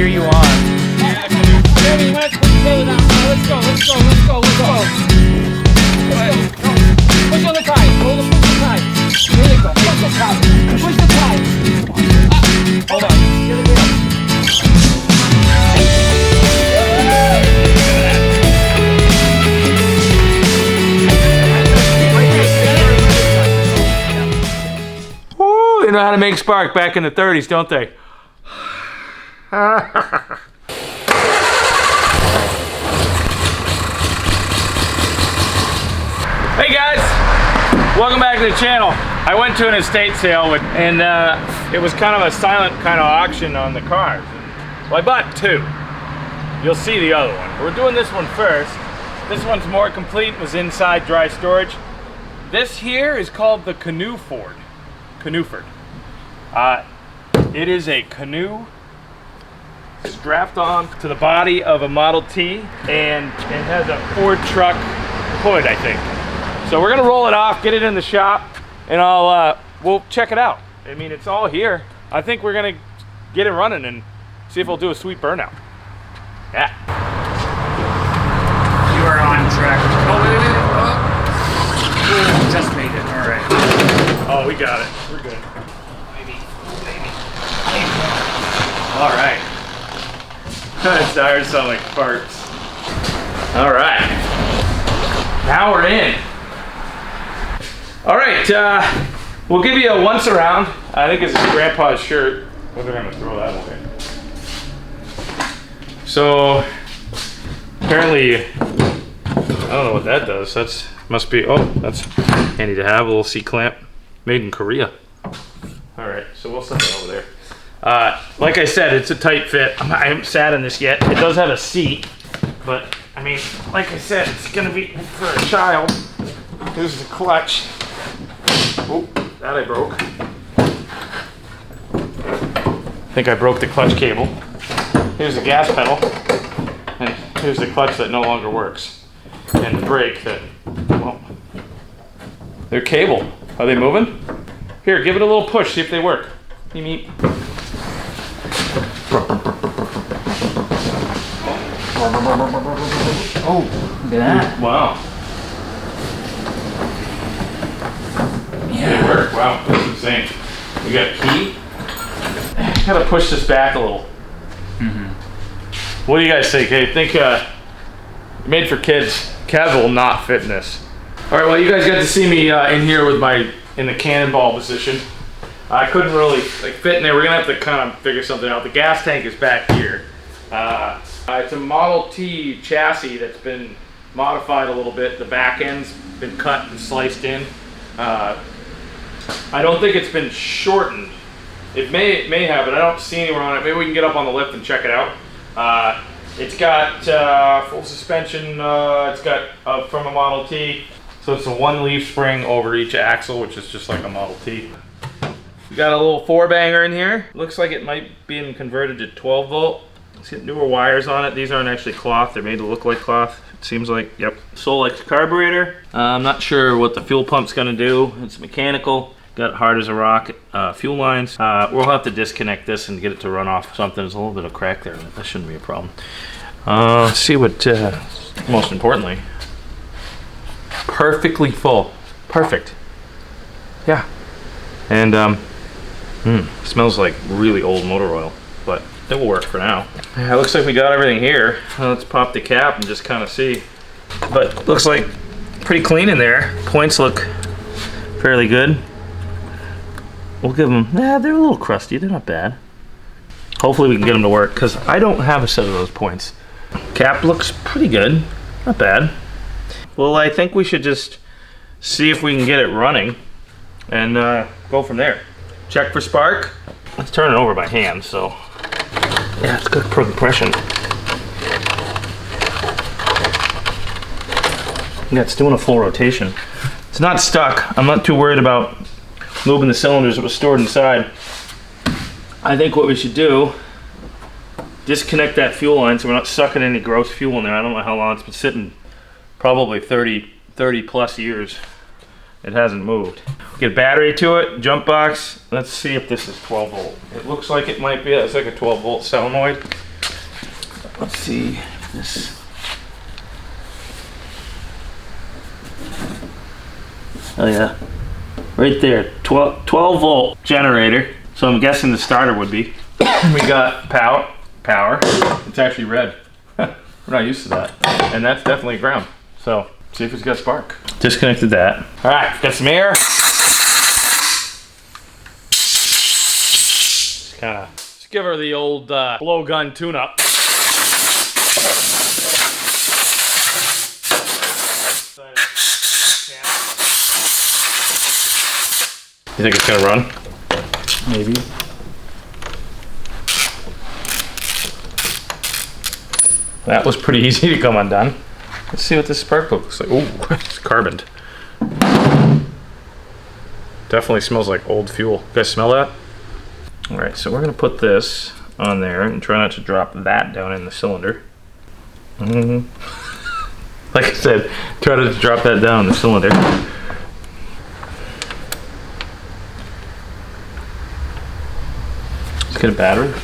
cheer you on. Jeremy, let's go. Let's go. Push on the tide. Push the tide. Here they go. Push the tide. Push the tide. Hold on. Get it up. Woo! They know how to make spark back in the 30s, don't they? Hey guys, welcome back to the channel. I went to an estate sale and it was kind of a silent kind of auction on the cars. Well, I bought two. You'll see the other one. We're doing this one first. This one's more complete, was inside dry storage. This here is called the Canoe Ford. Canoeford. It is a canoe strapped on to the body of a Model T, and it has a Ford truck hood, I think. So we're gonna roll it off, get it in the shop, and we'll check it out. I mean, it's all here. I think we're gonna get it running and see if we'll do a sweet burnout. Yeah. You are on track. Oh, wait. Just made it. All right. Oh, we got it. We're good. Maybe. All right. Tires sound like farts. All right. Now we're in. All right, we'll give you a once around. I think it's Grandpa's shirt. We're gonna throw that away. So apparently, I don't know what that does. That's must be. Oh, that's handy to have. A little C-clamp, made in Korea. All right, so we'll set that over there. Like I said, it's a tight fit. I haven't sat in this yet. It does have a seat, but I mean, like I said, it's gonna be for a child. Here's the clutch. Oh, that I broke. I think I broke the clutch cable. Here's the gas pedal, and here's the clutch that no longer works, and the brake that, well, they're cable. Are they moving? Here, give it a little push, see if they work. Meep. Oh, look at that. Wow. They work. Wow, that's insane. We got a key. Gotta push this back a little. What do you guys think? Hey, think made for kids. Kev will not fit in this. All right, well, you guys got to see me in here with in the cannonball position. I couldn't really fit in there. We're gonna have to kind of figure something out. The gas tank is back here. It's a Model T chassis that's been modified a little bit. The back end's been cut and sliced in. I don't think it's been shortened. It may have, but I don't see anywhere on it. Maybe we can get up on the lift and check it out. It's got full suspension. It's got from a Model T. So it's a one leaf spring over each axle, which is just like a Model T. We got a little 4-banger in here. Looks like it might be converted to 12 volt. It's got newer wires on it. These aren't actually cloth. They're made to look like cloth. It seems like, yep. Solex carburetor. I'm not sure what the fuel pump's gonna do. It's mechanical. Got hard as a rock fuel lines. We'll have to disconnect this and get it to run off something. There's a little bit of crack there. That shouldn't be a problem. Let's see what, most importantly, perfectly full. Perfect. Yeah. And smells like really old motor oil, but it will work for now. Yeah, it looks like we got everything here. Let's pop the cap and just kind of see. But looks like pretty clean in there. Points look fairly good. We'll give them, they're a little crusty. They're not bad. Hopefully we can get them to work, because I don't have a set of those points. Cap looks pretty good. Not bad. Well, I think we should just see if we can get it running and go from there. Check for spark. Let's turn it over by hand, so yeah, it's good compression. Yeah, it's doing a full rotation. It's not stuck. I'm not too worried about moving the cylinders that was stored inside. I think what we should do, disconnect that fuel line so we're not sucking any gross fuel in there. I don't know how long it's been sitting, probably 30 plus years. It hasn't moved. Get a battery to it, jump box. Let's see if this is 12 volt. It looks like it might be. It's like a 12 volt solenoid. Let's see if this. Oh yeah, right there, 12 volt generator. So I'm guessing the starter would be. We got power. It's actually red. We're not used to that. And that's definitely ground. So see if it's got spark. Disconnected that. All right, got some air. Just give her the old blowgun tune-up. You think it's gonna run? Maybe. That was pretty easy to come undone. Let's see what this spark plug looks like. Ooh, it's carboned. Definitely smells like old fuel. You guys smell that? All right, so we're gonna put this on there and try not to drop that down in the cylinder. Like I said, try to drop that down in the cylinder. Let's get a battery.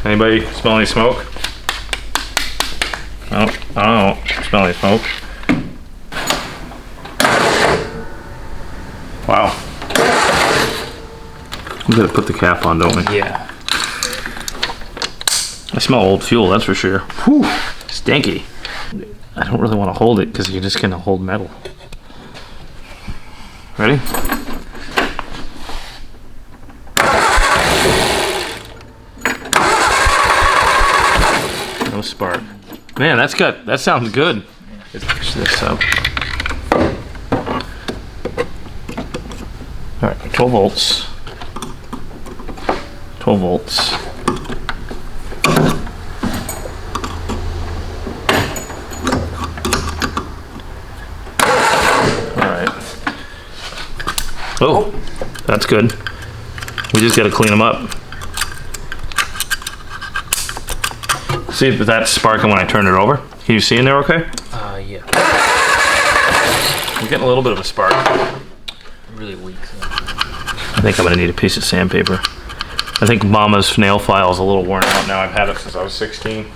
Anybody smell any smoke? Oh, I don't smell any smoke. Wow. We gotta put the cap on, don't we? Yeah. I smell old fuel, that's for sure. Whew, stinky. I don't really want to hold it because you're just gonna hold metal. Ready? No spark. Man, that sounds good. Let's push this up. All right, 12 volts. 12 volts. All right. Oh, that's good. We just got to clean them up. See if that's sparking when I turn it over. Can you see in there okay? Yeah. I'm getting a little bit of a spark. Really weak. I think I'm gonna need a piece of sandpaper. I think Mama's nail file is a little worn out now. I've had it since I was 16.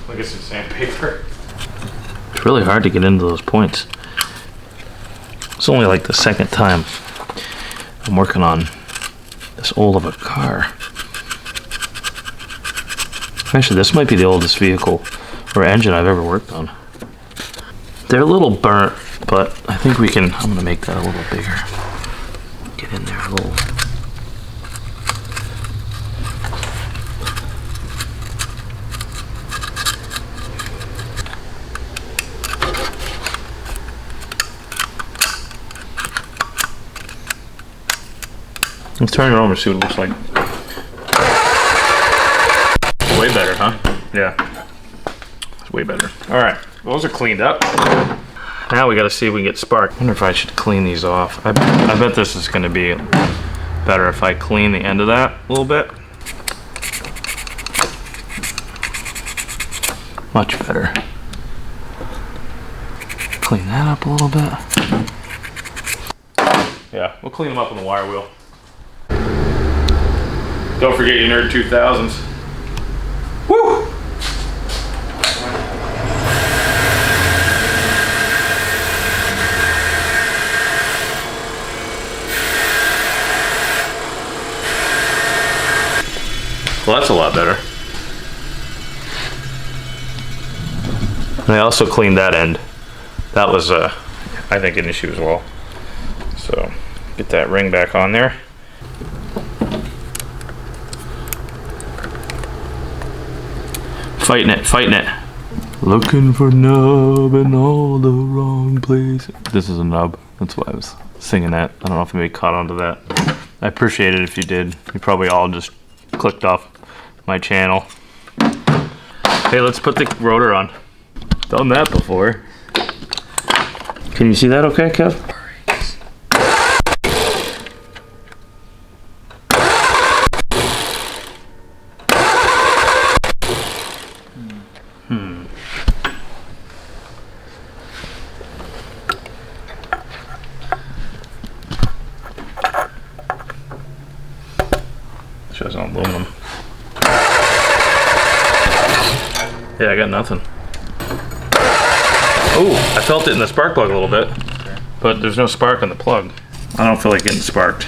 Look at some sandpaper. It's really hard to get into those points. It's only like the second time I'm working on this old of a car. Actually, this might be the oldest vehicle or engine I've ever worked on. They're a little burnt, but I think we can, I'm gonna make that a little bigger. Get in there a little. Let's turn it over and see what it looks like. Way better, huh? Yeah. It's way better. All right, those are cleaned up. Now we gotta see if we can get spark. I wonder if I should clean these off. I bet this is gonna be better if I clean the end of that a little bit. Much better. Clean that up a little bit. Yeah, we'll clean them up on the wire wheel. Don't forget your Nerd 2000s. Woo! Well, that's a lot better. And I also cleaned that end. That was, I think, an issue as well. So, get that ring back on there. Fighting it. Looking for nub in all the wrong places. This is a nub. That's why I was singing that. I don't know if anybody caught on to that. I appreciate it if you did. You probably all just clicked off my channel. Hey, let's put the rotor on. Done that before. Can you see that okay, Kev? Yeah, I got nothing. Oh, I felt it in the spark plug a little bit, but there's no spark in the plug. I don't feel like getting sparked.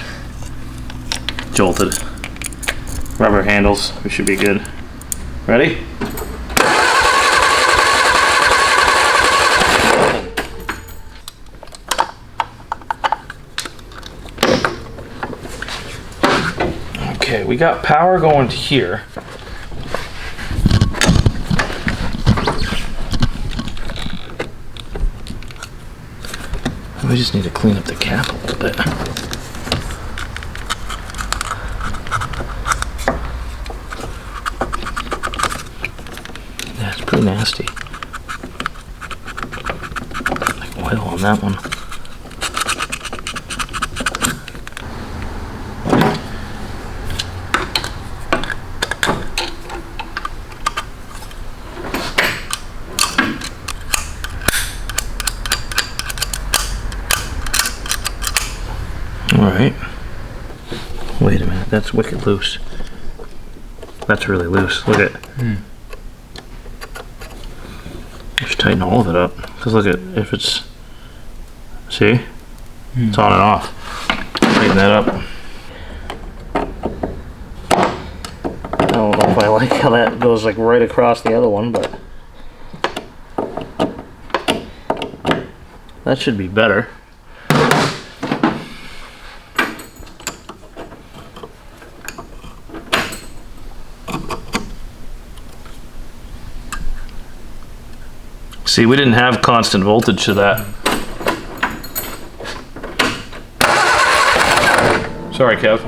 Jolted. Rubber handles, we should be good. Ready? Okay, we got power going to here. We just need to clean up the cap a little bit. Yeah, it's pretty nasty. Like oil on that one. Alright. Wait a minute, that's wicked loose. That's really loose. Look at it. Just tighten all of it up. Because look at if it's. See? It's on and off. Tighten that up. I don't know if I like how that goes like right across the other one, but. That should be better. See, we didn't have constant voltage to that. Sorry, Kev.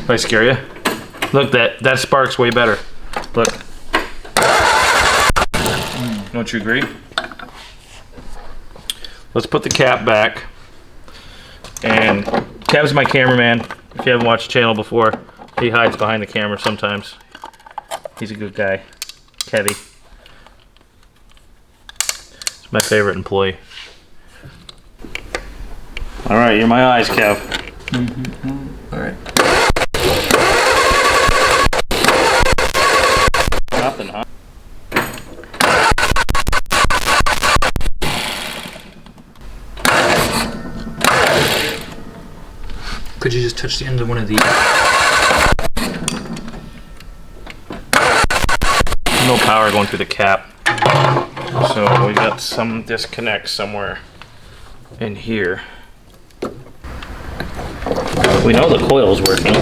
Did I scare you? Look, that sparks way better. Look. Don't you agree? Let's put the cap back. And Kev's my cameraman. If you haven't watched the channel before, he hides behind the camera sometimes. He's a good guy. Kevy. My favorite employee. All right, you're my eyes, Kev. All right. Nothing, huh? Could you just touch the end of one of these? No power going through the cap. So we got some disconnect somewhere in here. We know the coil's working.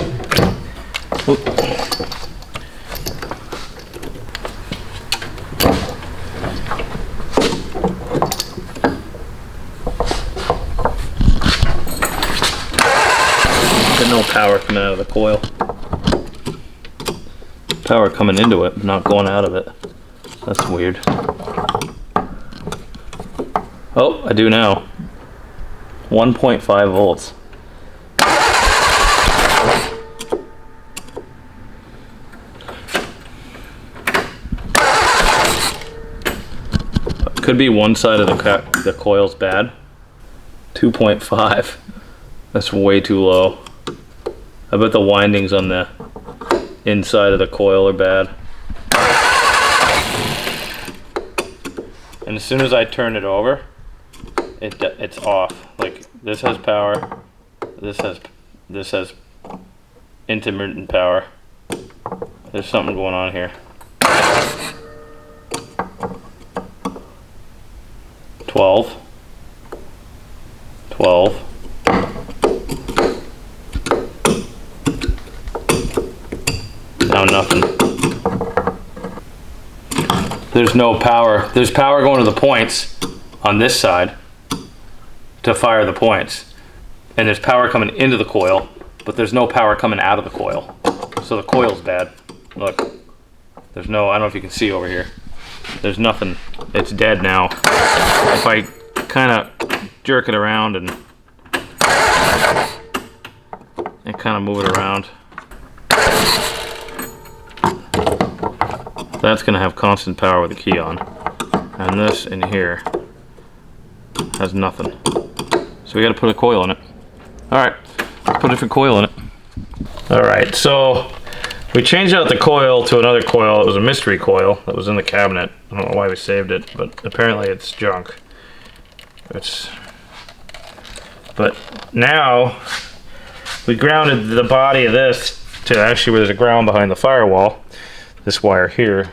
Oop. Got no power coming out of the coil. Power coming into it, but not going out of it. That's weird. Oh, I do now. 1.5 volts. Could be one side of the coil's bad. 2.5. That's way too low. I bet the windings on the inside of the coil are bad. And as soon as I turn it over, it's off. Like this has power, this has intermittent power. There's something going on here. 12. Now nothing. There's no power. There's power going to the points on this side to fire the points. And there's power coming into the coil, but there's no power coming out of the coil. So the coil's bad. Look, there's no, I don't know if you can see over here. There's nothing. It's dead now. If I kind of jerk it around and kind of move it around, that's going to have constant power with the key on. And this in here has nothing. So we got to put a coil in it. Alright, let's put a different coil in it. Alright, so We changed out the coil to another coil. It was a mystery coil that was in the cabinet. I don't know why we saved it, but apparently it's junk. But now we grounded the body of this to actually where there's a ground behind the firewall. This wire here.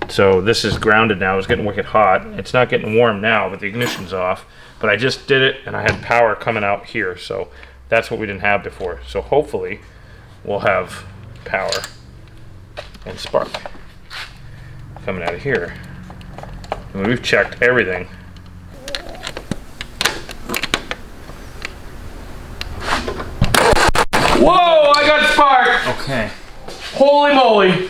So this is grounded now. It's getting wicked hot. It's not getting warm now, but the ignition's off. But I just did it, and I had power coming out here. So that's what we didn't have before. So hopefully we'll have power and spark coming out of here. And we've checked everything. Whoa, I got spark! Okay. Holy moly!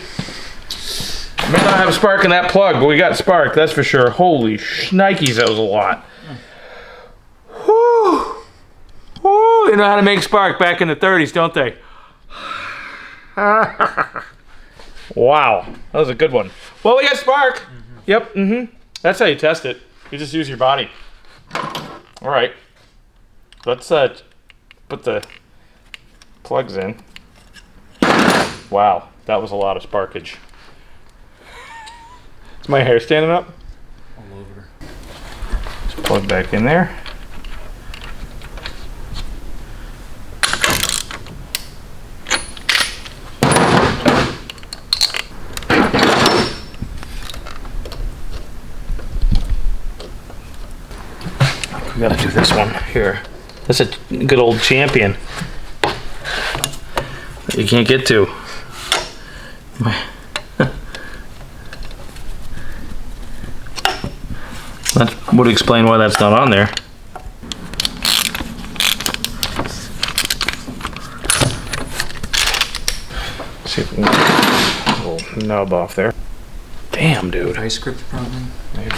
May not have spark in that plug, but we got spark, that's for sure. Holy shnikes, that was a lot. Whew. Whew. They know how to make spark back in the 30s, don't they? Wow, that was a good one. Well, we got spark. Yep, That's how you test it. You just use your body. All right. Let's put the plugs in. Wow, that was a lot of sparkage. Is my hair standing up? All over. Just plug back in there. We gotta do this one here. That's a good old champion that you can't get to. That would explain why that's not on there. Let's see if we can get a little nub off there. Damn, dude. Ice script probably. Maybe.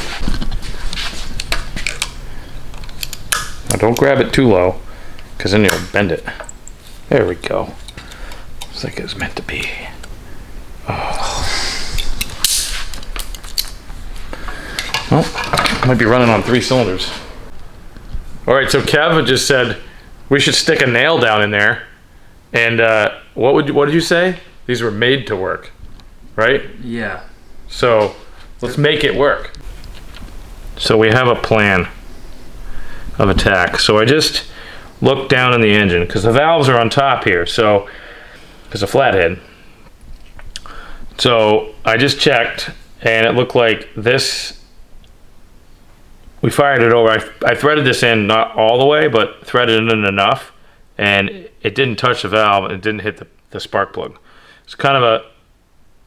Now don't grab it too low, because then you'll bend it. There we go. It's like it was meant to be. Oh. Well, might be running on 3 cylinders. All right, so Kev just said we should stick a nail down in there. And what did you say? These were made to work, right? Yeah. So let's make it work. So we have a plan of attack. So I just looked down in the engine because the valves are on top here. So it's a flathead. So I just checked and it looked like this. We fired it over. I threaded this in, not all the way, but threaded it in enough, and it didn't touch the valve. It didn't hit the spark plug. It's kind of a,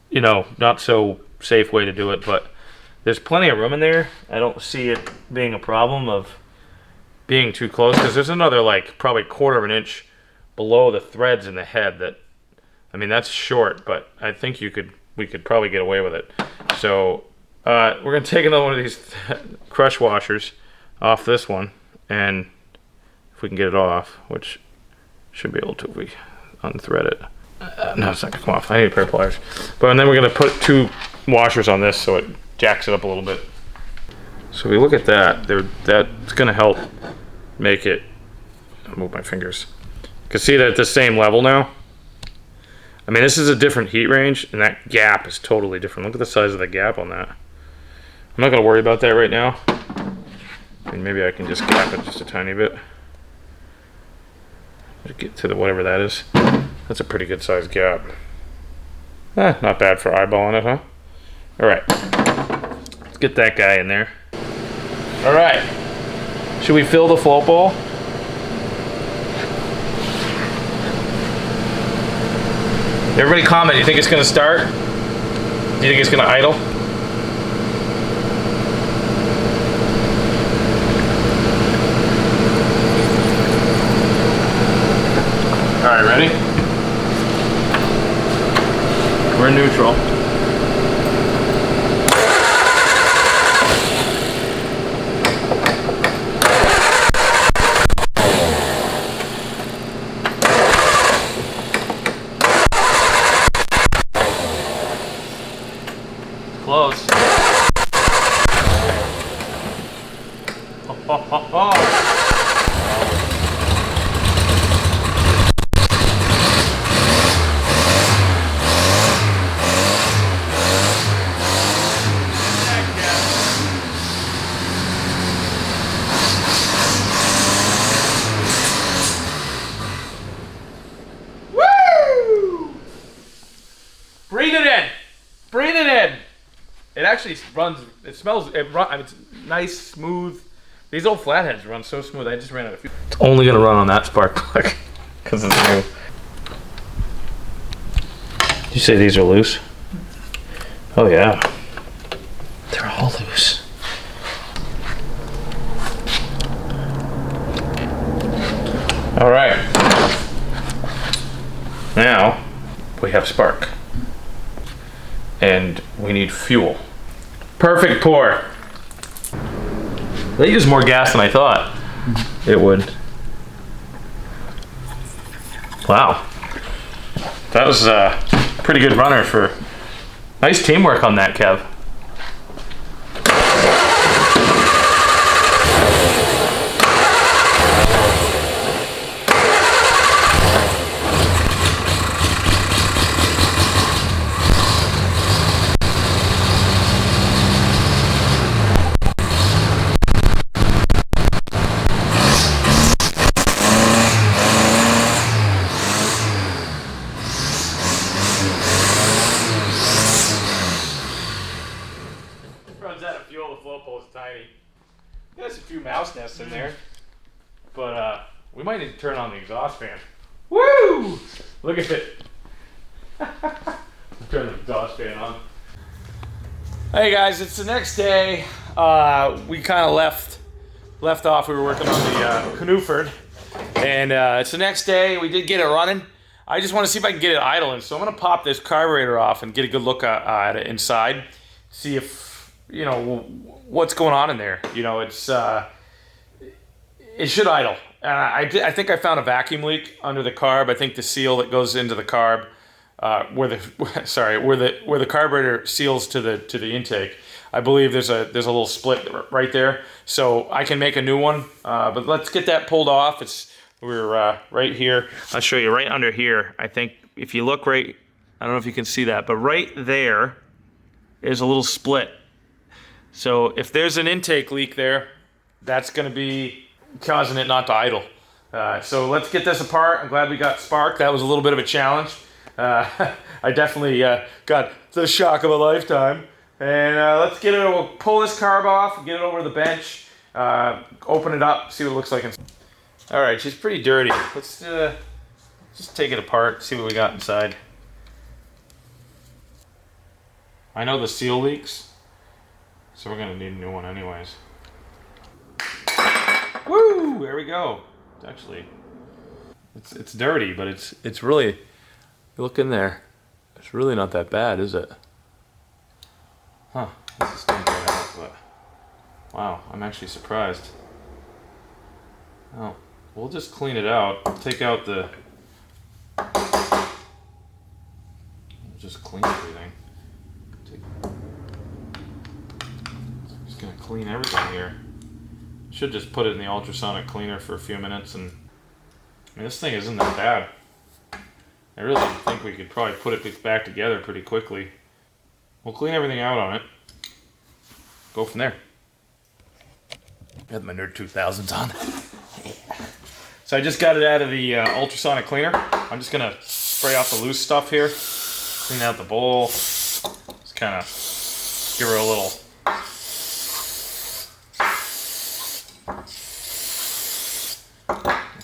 you know, not so safe way to do it, but there's plenty of room in there. I don't see it being a problem of being too close, because there's another like probably 1/4 of an inch below the threads in the head that, I mean, that's short, but I think we could probably get away with it. So we're gonna take another one of these crush washers off this one, and if we can get it off, which should be able to if we unthread it. No, it's not gonna come off. I need a pair of pliers. But and then we're gonna put 2 washers on this so it jacks it up a little bit. So if we look at that, that's gonna help make it. I'll move my fingers. You can see that at the same level now. I mean, this is a different heat range, and that gap is totally different. Look at the size of the gap on that. I'm not gonna worry about that right now. And maybe I can just gap it just a tiny bit. Get to the whatever that is. That's a pretty good sized gap. Not bad for eyeballing it, huh? All right, let's get that guy in there. All right, should we fill the float bowl? Everybody comment, you think it's gonna start? Do you think it's gonna idle? All right, ready? We're in neutral. Close. actually runs. It smells. It's nice, smooth. These old flatheads run so smooth. I just ran out of fuel. It's only gonna run on that spark plug because it's new. Did you say these are loose? Oh yeah, they're all loose. All right. Now we have spark, and we need fuel. Perfect pour. They use more gas than I thought it would. Wow. That was a pretty good runner for... Nice teamwork on that, Kev. Runs out of fuel, the float pole is tiny. There's a few mouse nests in there. But we might need to turn on the exhaust fan. Woo! Look at it. Turn the exhaust fan on. Hey guys, it's the next day. We kind of left off. We were working on the Canoe Hot Rod. And it's the next day. We did get it running. I just want to see if I can get it idling. So I'm going to pop this carburetor off and get a good look at it inside. See if, you know, what's going on in there. You know, it's it should idle. I think I found a vacuum leak under the carb. I think the seal that goes into the carb, where the carburetor seals to the intake. I believe there's a little split right there, so I can make a new one. But let's get that pulled off. We're right here. I'll show you right under here. I think if you look right, I don't know if you can see that, but right there is a little split. So if there's an intake leak there, that's going to be causing it not to idle. So let's get this apart. I'm glad we got spark. That was a little bit of a challenge. I definitely got the shock of a lifetime. And let's get it. We'll pull this carb off, get it over the bench, open it up, see what it looks like inside. All right, she's pretty dirty. Let's just take it apart, see what we got inside. I know the seal leaks, so we're gonna need a new one anyways. Woo! There we go. Actually, it's dirty, but it's really, you look in there, it's really not that bad, is it? Huh, this is stinking right out, but wow, I'm actually surprised. Oh, we'll just clean it out, take out the, just clean everything. Just gonna clean everything here. Should just put it in the ultrasonic cleaner for a few minutes, and I mean, this thing isn't that bad. I really think we could probably put it back together pretty quickly. We'll clean everything out on it. Go from there. Got my Nerd 2000s on. So I just got it out of the ultrasonic cleaner. I'm just gonna spray off the loose stuff here. Clean out the bowl. Just kind of give her a little.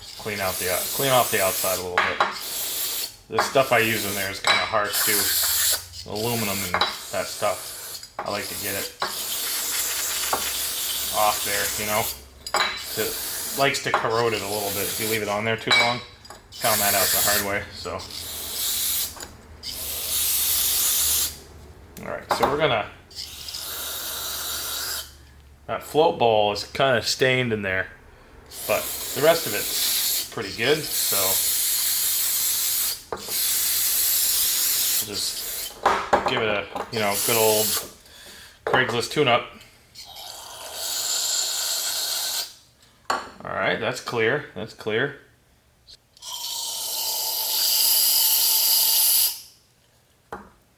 Just clean off the outside a little bit. The stuff I use in there is kind of harsh too. Aluminum and that stuff. I like to get it off there, you know. It likes to corrode it a little bit if you leave it on there too long. Found that out the hard way, so. Alright, so we're gonna, that float bowl is kind of stained in there, but the rest of it's pretty good, so we'll just give it a, you know, good old Craigslist tune-up. Alright, that's clear, that's clear.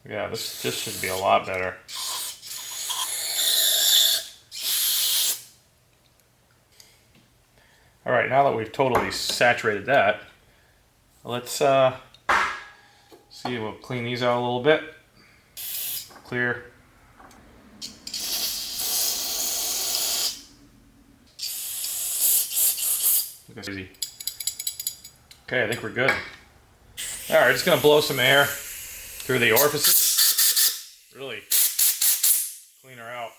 Yeah, this should be a lot better. Alright, now that we've totally saturated that, let's see, we'll clean these out a little bit. Clear. Easy. Okay, I think we're good. All right, just gonna blow some air through the orifices. Really clean her out.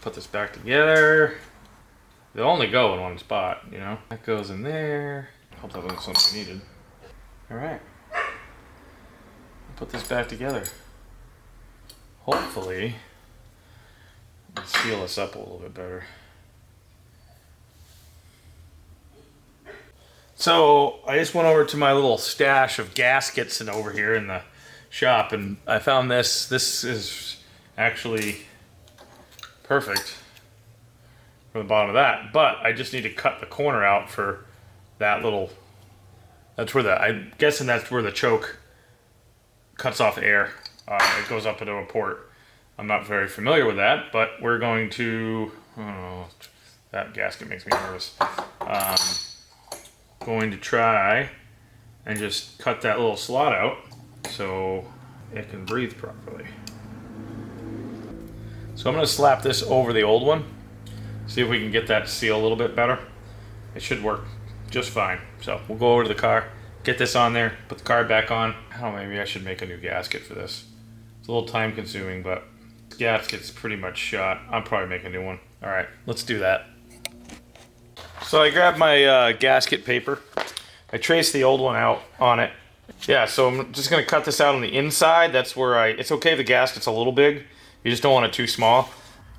Put this back together. They'll only go in one spot, you know. That goes in there. Hope that wasn't something needed. All right. Put this back together. Hopefully, it'll seal us up a little bit better. So I just went over to my little stash of gaskets and over here in the shop, and I found this. This is actually perfect for the bottom of that, but I just need to cut the corner out for that little. That's where I'm guessing that's where the choke cuts off air. It goes up into a port. I'm not very familiar with that, but we're going to. Oh, that gasket makes me nervous. Going to try and just cut that little slot out so it can breathe properly. So I'm going to slap this over the old one, see if we can get that seal a little bit better. It should work just fine. So we'll go over to the car, get this on there, put the car back on. I don't know, maybe I should make a new gasket for this. It's a little time consuming, but the gasket's pretty much shot. I'll probably make a new one. All right, let's do that. So I grabbed my gasket paper. I traced the old one out on it. Yeah, so I'm just gonna cut this out on the inside. That's where it's okay if the gasket's a little big. You just don't want it too small.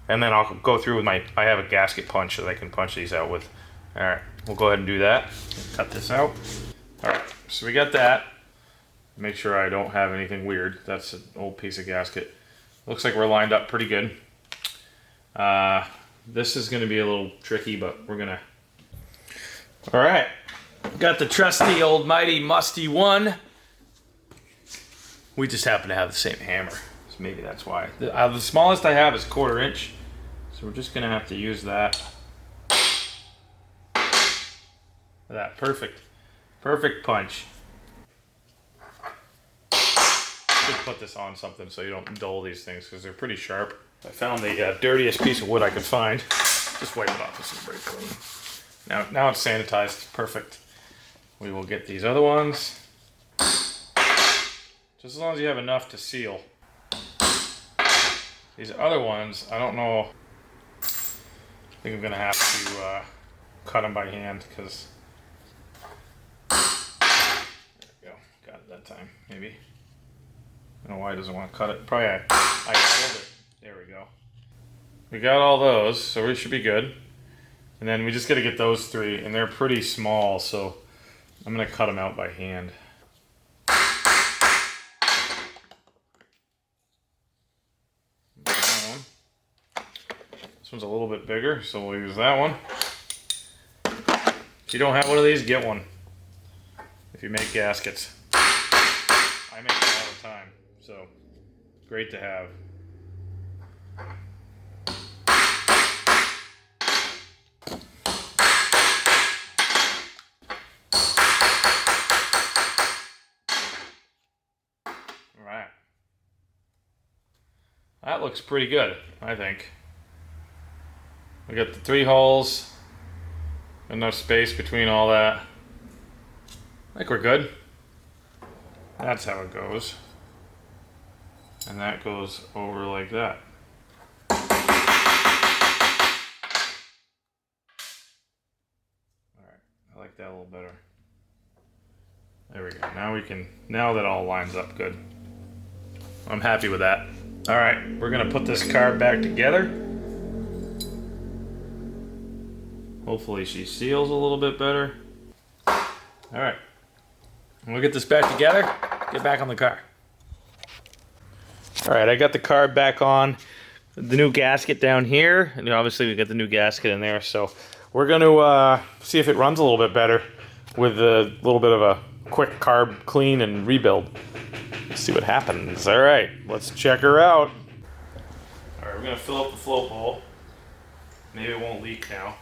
And then I'll go through with I have a gasket punch that I can punch these out with. All right, we'll go ahead and do that. Cut this out. All right, so we got that. Make sure I don't have anything weird. That's an old piece of gasket. Looks like we're lined up pretty good. This is gonna be a little tricky, but we're gonna. All right, got the trusty old mighty musty one. We just happen to have the same hammer, so maybe that's why. The smallest I have is 1/4 inch, so we're just gonna have to use that. That perfect punch. Should put this on something so you don't dull these things because they're pretty sharp. I found the dirtiest piece of wood I could find. Just wipe it off with some brake clean. Now it's sanitized, perfect. We will get these other ones. Just as long as you have enough to seal. These other ones, I don't know. I think I'm gonna have to cut them by hand because. There we go, got it that time, maybe. I don't know why it doesn't want to cut it. Probably I pulled it. There we go. We got all those, so we should be good. And then we just got to get those 3, and they're pretty small, so I'm going to cut them out by hand. This one's a little bit bigger, so we'll use that one. If you don't have one of these, get one. If you make gaskets. I make them all the time, so great to have. Alright. That looks pretty good, I think. We got the 3 holes. Enough space between all that. I think we're good. That's how it goes. And that goes over like that. Alright, I like that a little better. There we go. Now that all lines up good. I'm happy with that. Alright, we're gonna put this car back together. Hopefully she seals a little bit better. Alright, we'll get this back together, get back on the car. Alright, I got the car back on. The new gasket down here, and obviously we got the new gasket in there, so we're gonna see if it runs a little bit better with a little bit of a quick carb clean and rebuild. Let's see what happens. Alright, let's check her out. Alright, we're gonna fill up the float bowl. Maybe it won't leak now.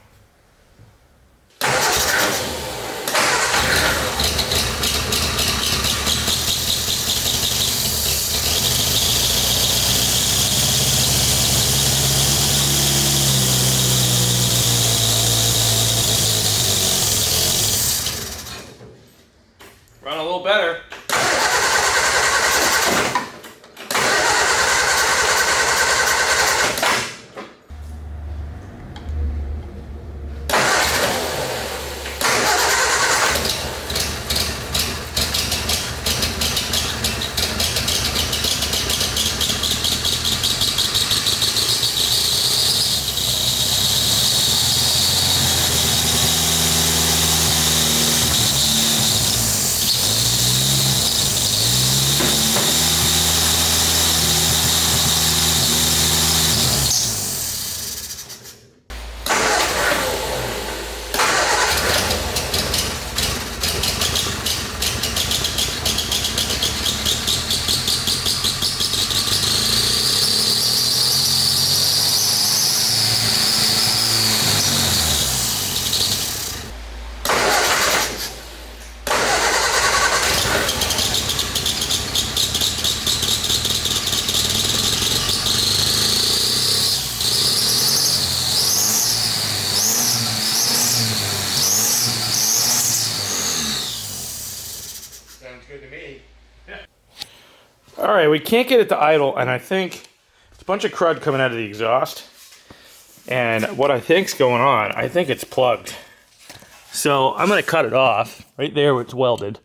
Run a little better. Sounds good to me. Yeah. All right, we can't get it to idle, and I think it's a bunch of crud coming out of the exhaust. And what I think's going on, I think it's plugged. So I'm gonna cut it off right there where it's welded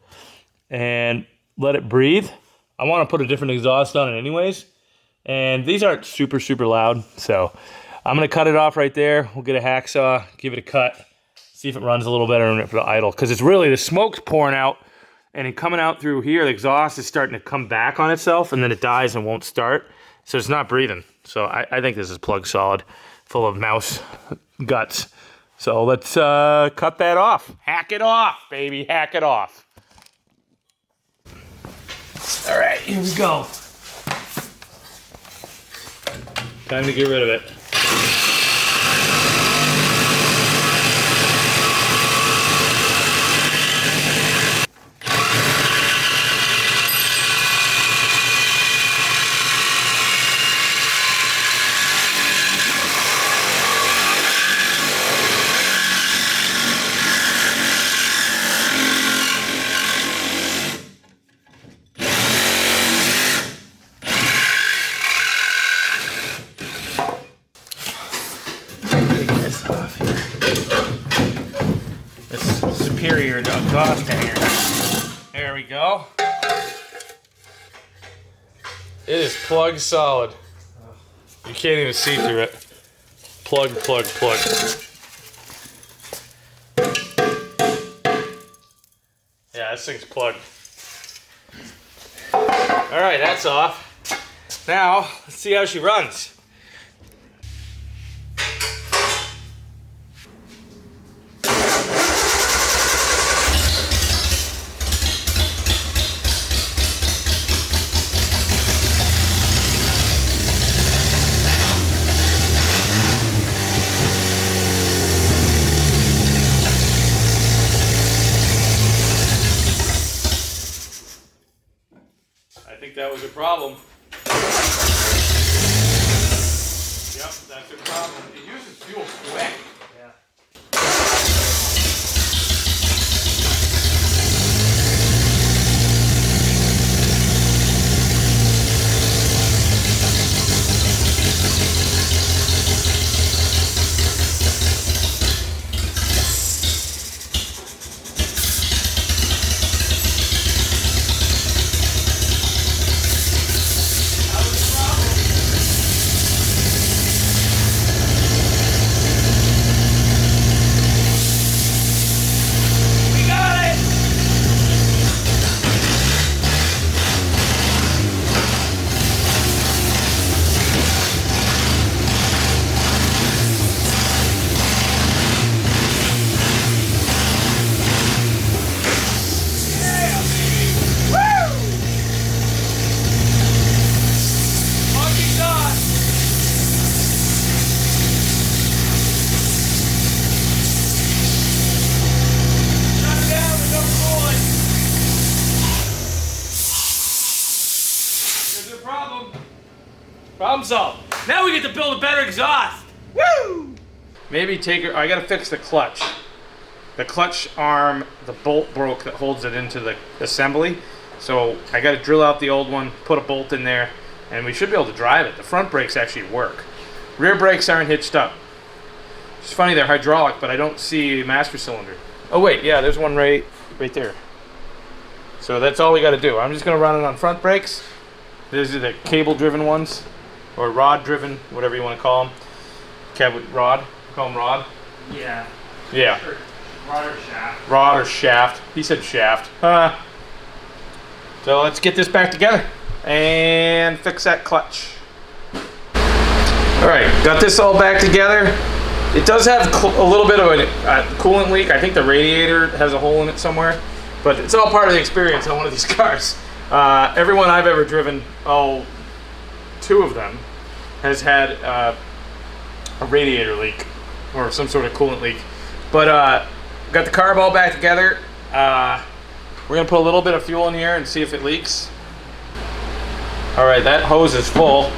and let it breathe. I wanna put a different exhaust on it anyways. And these aren't super, super loud. So I'm gonna cut it off right there. We'll get a hacksaw, give it a cut, see if it runs a little better for the idle. Cause it's really, the smoke's pouring out and it coming out through here, the exhaust is starting to come back on itself and then it dies and won't start. So it's not breathing. So I think this is plug solid, full of mouse guts. So let's cut that off. Hack it off, baby, hack it off. All right, here we go. Time to get rid of it. Superior exhaust hanger. There we go. It is plug solid. You can't even see through it. Plug, plug, plug. Yeah, this thing's plugged. All right, that's off. Now, let's see how she runs. I think that was a problem. Yep, that's a problem. It uses fuel quick. Yeah. Problem solved. Now we get to build a better exhaust. Woo! Maybe I gotta fix the clutch. The clutch arm, the bolt broke that holds it into the assembly. So I gotta drill out the old one, put a bolt in there, and we should be able to drive it. The front brakes actually work. Rear brakes aren't hitched up. It's funny, they're hydraulic, but I don't see a master cylinder. Oh wait, yeah, there's one right there. So that's all we gotta do. I'm just gonna run it on front brakes. These are the cable-driven ones, or rod-driven, whatever you want to call them. Rod? Call them rod? Yeah. Yeah. Or rod or shaft. Rod or shaft. He said shaft. So let's get this back together and fix that clutch. All right, got this all back together. It does have a little bit of a coolant leak. I think the radiator has a hole in it somewhere, but it's all part of the experience on one of these cars. Everyone I've ever driven, two of them, has had a radiator leak or some sort of coolant leak. But got the carb all back together. We're gonna put a little bit of fuel in here and see if it leaks. All right, that hose is full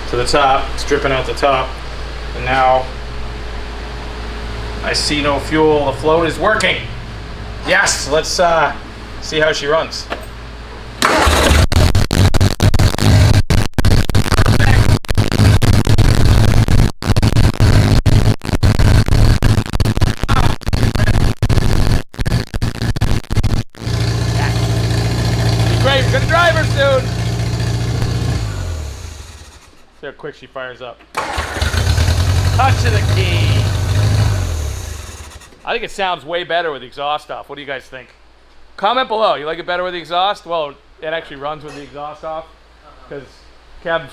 to the top. It's dripping out the top. And now I see no fuel. The float is working. Yes, let's see how she runs. Great, we're gonna drive her soon. See how quick she fires up. Touch of the key. I think it sounds way better with the exhaust off. What do you guys think? Comment below. You like it better with the exhaust? Well, it actually runs with the exhaust off. Because Kev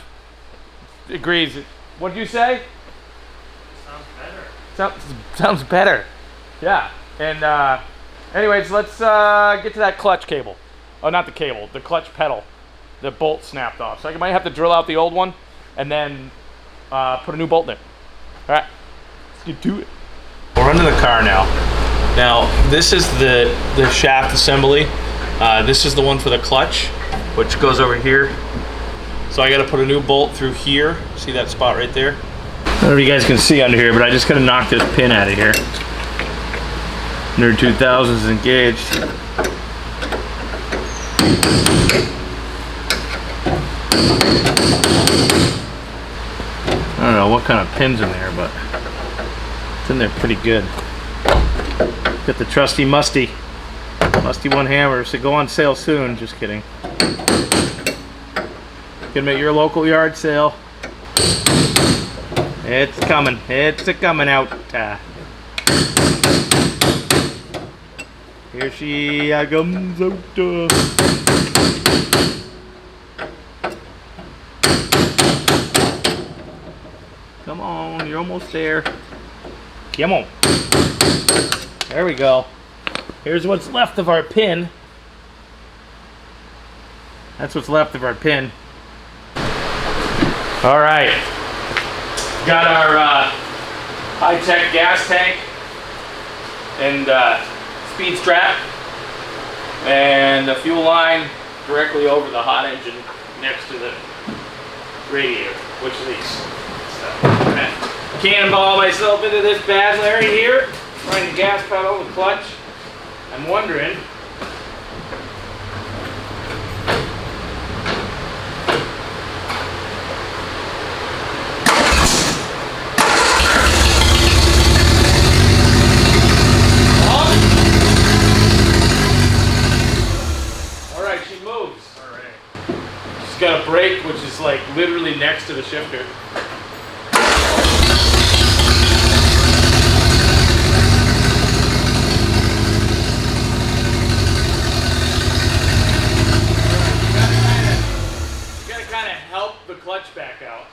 agrees. What did you say? Sounds better. Sounds better. Yeah. And anyways, let's get to that clutch cable. Oh, not the cable, the clutch pedal. The bolt snapped off. So I might have to drill out the old one and then put a new bolt in it. All right, let's get to it. We're under the car now. Now, this is the shaft assembly. This is the one for the clutch, which goes over here. So I gotta put a new bolt through here. See that spot right there? I don't know if you guys can see under here, but I just gotta knock this pin out of here. Nerd 2000 is engaged. I don't know what kind of pin's in there, but it's in there pretty good. Got the trusty musty one hammer. So go on sale soon. Just kidding. Get them at your local yard sale. It's coming. It's a coming out. Here she comes out. Come on, you're almost there. Come on. There we go. Here's what's left of our pin. That's what's left of our pin. All right. Got our high-tech gas tank and speed strap and the fuel line directly over the hot engine next to the radiator, which leaks. Cannonball myself into this bad Larry here, running the gas pedal and clutch. I'm wondering Alright, she moves. Alright. She's got a brake which is like literally next to the shifter. The clutch back out.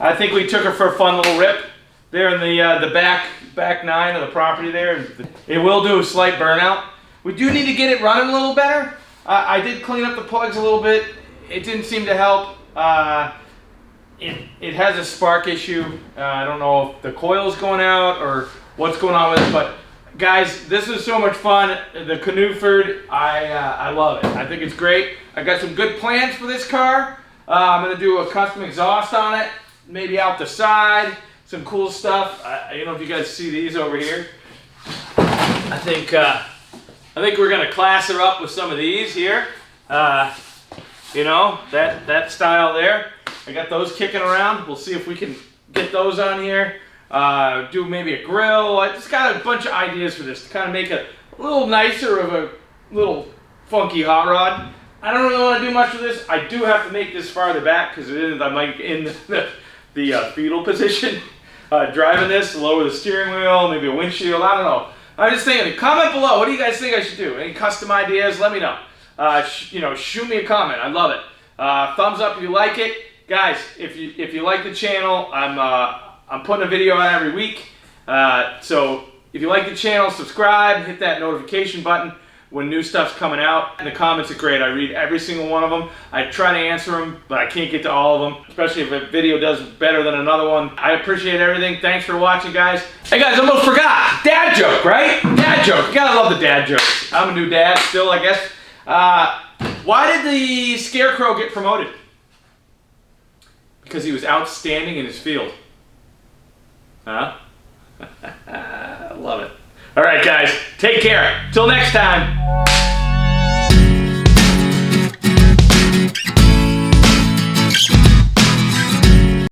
I think we took her for a fun little rip there in the back nine of the property there. It will do a slight burnout. We do need to get it running a little better. I did clean up the plugs a little bit. It didn't seem to help. It has a spark issue. I don't know if the coil's going out or what's going on with it, but guys, this is so much fun. The Canoe Ford, I love it. I think it's great. I got some good plans for this car. I'm gonna do a custom exhaust on it, maybe out the side, some cool stuff. I don't know if you guys see these over here. I think we're gonna class her up with some of these here. You know, that style there. I got those kicking around. We'll see if we can get those on here. Do maybe a grill. I just got a bunch of ideas for this to kind of make it a little nicer of a little funky hot rod. I don't really want to do much with this. I do have to make this farther back because I'm like in the fetal position. Driving this, lower the steering wheel, maybe a windshield. I don't know. I'm just thinking. Comment below. What do you guys think I should do? Any custom ideas? Let me know. You know, shoot me a comment. I love it. Thumbs up if you like it, guys. If you like the channel, I'm putting a video on every week. So if you like the channel, subscribe, hit that notification button when new stuff's coming out. And the comments are great. I read every single one of them. I try to answer them, but I can't get to all of them, especially if a video does better than another one. I appreciate everything. Thanks for watching, guys. Hey guys, I almost forgot. Dad joke, right? Dad joke. You gotta love the dad jokes. I'm a new dad still, I guess. Why did the Scarecrow get promoted? Because he was outstanding in his field. Huh? Love it. All right, guys. Take care. Till next time.